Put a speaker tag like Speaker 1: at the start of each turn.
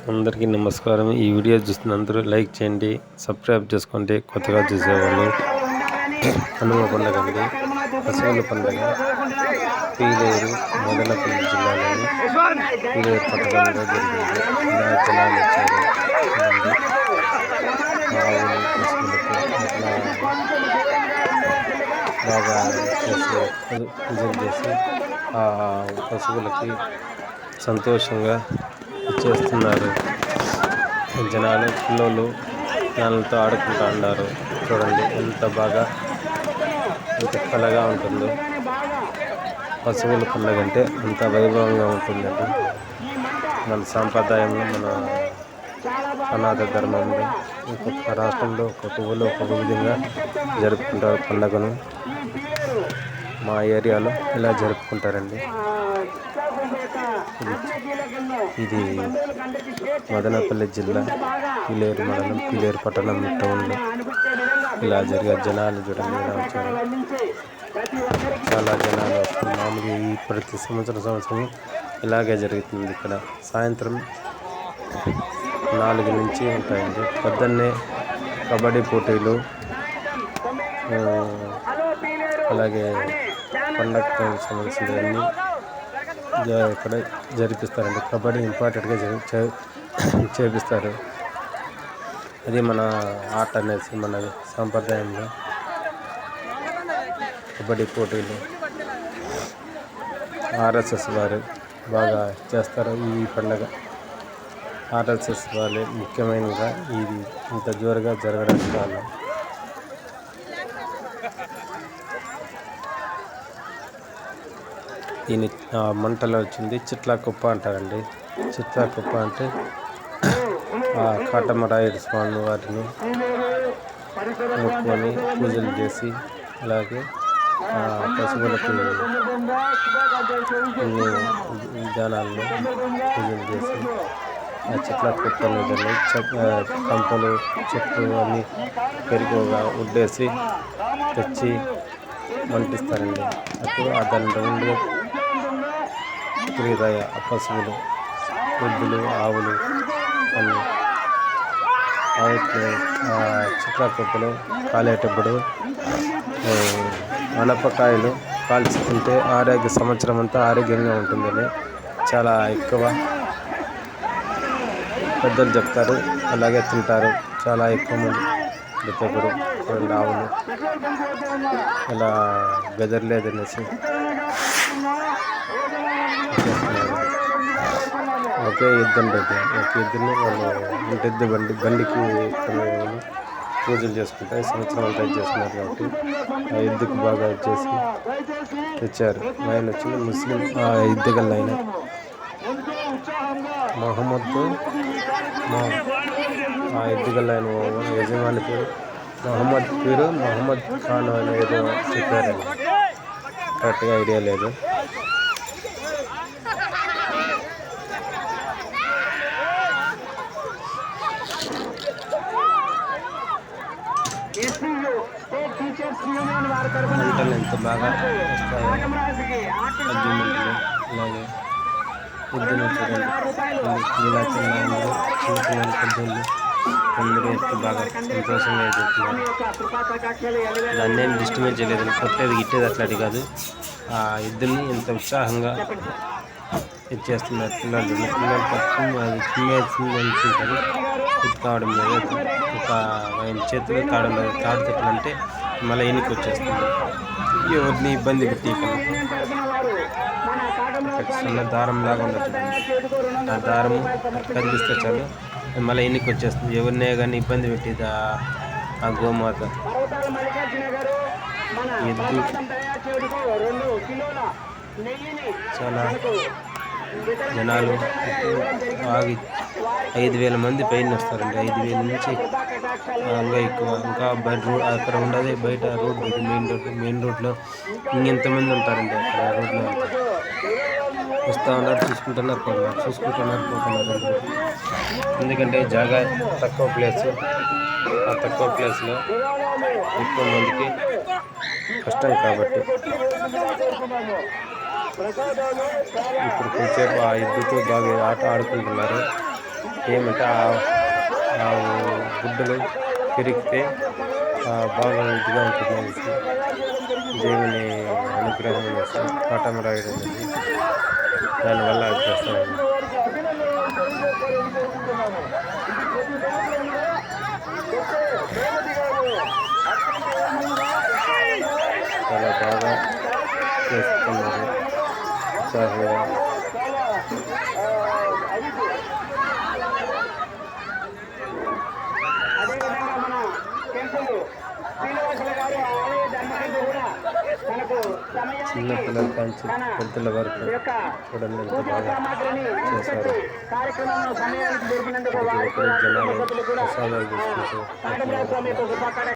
Speaker 1: అందరికీ నమస్కారం. ఈ వీడియో చూస్తున్న అందరూ లైక్ చేయండి, సబ్స్క్రైబ్ చేసుకోండి. కొత్తగా చూసేవాళ్ళు కనుమ పండుగ అండి, పశువుల పండుగ పీలేరు మదనపల్లి జిల్లాలోని పీలేరు పట్టణంలో జరిగింది. ఇలా జనాలు వచ్చారు. ఆవులు పశువులకు అట్లా బాగా చేసి పూజలు చేసి ఆ పశువులకి సంతోషంగా చేస్తున్నారు. జనాలు పిల్లలు పిల్లలతో ఆడుకుంటూ ఉన్నారు. చూడండి ఎంత బాగా ఎంత కళగా ఉంటుందో. పశువుల పండుగ అంటే అంత వైభవంగా ఉంటుందండి. మన సాంప్రదాయంలో మన అనాథ ధర్మంలో ఒక్కొక్క రాష్ట్రంలో ఒక్కొక్క ఊళ్ళో ఒక్కొక్క విధంగా జరుపుకుంటారు పండుగను. మా ఏరియాలో ఇలా జరుపుకుంటారండి. ఇది మదనపల్లి జిల్లా పీలేరు మండలం పీలేరు పట్టణం టౌన్లో ఇలా జరిగే జనాలు చూడండి ఎలా వచ్చారు. చాలా జనాలు వస్తారు. మామూలుగా ఈ ప్రతి సంవత్సరం ఇలాగే జరుగుతుంది. ఇక్కడ సాయంత్రం 4 నుంచి ఉంటాయండి. పొద్దున్నే కబడ్డీ పోటీలు, అలాగే పండగకు సంబంధించినవన్నీ ఇక్కడ జరిపిస్తారండి. కబడ్డీ ఇంపార్టెంట్గా చేపిస్తారు. అది మన ఆట అనేసి మన సాంప్రదాయంలో కబడ్డీ పోటీలు ఆర్ఎస్ఎస్ వారు బాగా చేస్తారు. ఈ పండుగ ఆర్ఎస్ఎస్ వాళ్ళే ముఖ్యమైనగా ఇది ఇంత జోరుగా జరగడానికి కారణం. దీని మంటలో వచ్చింది చిట్లకుప్ప అంటారండి. చిట్లకుప్ప అంటే కాటమరాయుడు స్వామి వారిని మొక్కుకొని పూజలు చేసి, అలాగే పశువులకి విధానాల్లో పూజలు చేసి ఆ చిట్లకుప్ప మీదని కంపలు చెట్లు అన్నీ పెరుగుగా ఉడ్డేసి తెచ్చి మంటిస్తారండి. అప్పుడు ఆ దాని రౌండ్గా తిరుగుతాయి ఆ పశువులు, ఎద్దులు, ఆవులు అన్నీ. ఆవులు ఆ చిట్లకుప్పలో కాలేటప్పుడు అనపకాయలు కాల్చుకుంటే సంవత్సరం అంతా ఆరోగ్యంగా ఉంటుందని చాలా ఎక్కువ పెద్దలు చెప్తారు. అలాగే తింటారు చాలా ఎక్కువ మంది. ప్రతి ఒక్కరు చూడండి ఆవులు ఇలా బెదరలేదనేసి ఒకే ఎద్దుని వాళ్ళు ఇంటెద్దు బండికి పూజలు చేసుకుంటారు. సంవత్సరం అంతా చేస్తున్నారు కాబట్టి ఆ ఎద్దుకు బాగా చేసి తెచ్చారు. ఆయన వచ్చింది ముస్లిం ఎద్దు గల్ల ఆయన ఆ ఎద్దు గల్ల ఆయన యజమాని పేరు మహమ్మద్ ఖాన్ అని ఏదో చెప్పారండి. కరెక్ట్గా ఐడియా లేదు. మంటలు ఎంత బాగా వస్తాయో అగ్గి మంటలు. అలాగే పొద్దున చూడండి ఇలా చిన్నపిల్లలు పెద్దోళ్ళు అందరూ ఎంత బాగా సంతోషంగా ఎదుగుతున్నారు. దాన్ని ఏం డిస్టర్బెన్స్ చేయలేదని కొట్టేది గిట్టేది అట్లాంటి కాదు. ఆ ఎద్దుల్ని ఎంత ఉత్సాహంగా ఇచ్చేస్తున్నారు. పిల్లలు పట్టుకుని అది చిమ్మేసింది అనుకుంటారు. కావడం లేదు. ఒక ఆయన చేతిలో తాడు తట్లంటే మళ్ళీ ఎన్నికి వచ్చేస్తుంది. ఎవరిని ఇబ్బంది పెట్టి చిన్న దారం లాగా ఉండదు. ఆ దారము కదిలిస్తే చాలు మళ్ళీ ఎన్నికి వచ్చేస్తుంది. ఎవరినే కానీ ఇబ్బంది పెట్టేది ఆ గోమాత. ఎద్దు చాలా జనాలు ఆగి 5,000 మంది పైన వస్తారండి. 5,000 నుంచి ఇంకా ఎక్కువ. ఇంకా బయట అక్కడ ఉండదు. బయట రోడ్ మెయిన్ రోడ్లో ఇంకెంతమంది ఉంటారండి. అక్కడ రోడ్లో వస్తూ ఉన్నారు, చూసుకుంటున్నారు పోతున్నారు. ఎందుకంటే జాగా తక్కువ ప్లేస్. ఆ తక్కువ ప్లేస్లో ఎక్కువ మందికి కష్టం కాబట్టి ఇప్పుడు కొంచెంసేపు ఆ ఎద్దుతో బాగా ఆట ఆడుకుంటున్నారు. ఏమంటే ఆ గుడ్డలు పెరిగితే బాగా ఇదిగా ఉంటుంది అనేసి దేవుని అనుగ్రహం అనేసి పాఠం రాయడం అనేది దానివల్ల అది చేస్తామండి. చాలా బాగా చేస్తున్నారు ఉత్సాహంగా. చిన్న పిల్లల కాంచి పెద్దల వరకు చూడండి ఎంత బాగా చేశారు. ప్రతి ఒక్కరు జనాలు ప్రసాదాలు తీసుకుంటూ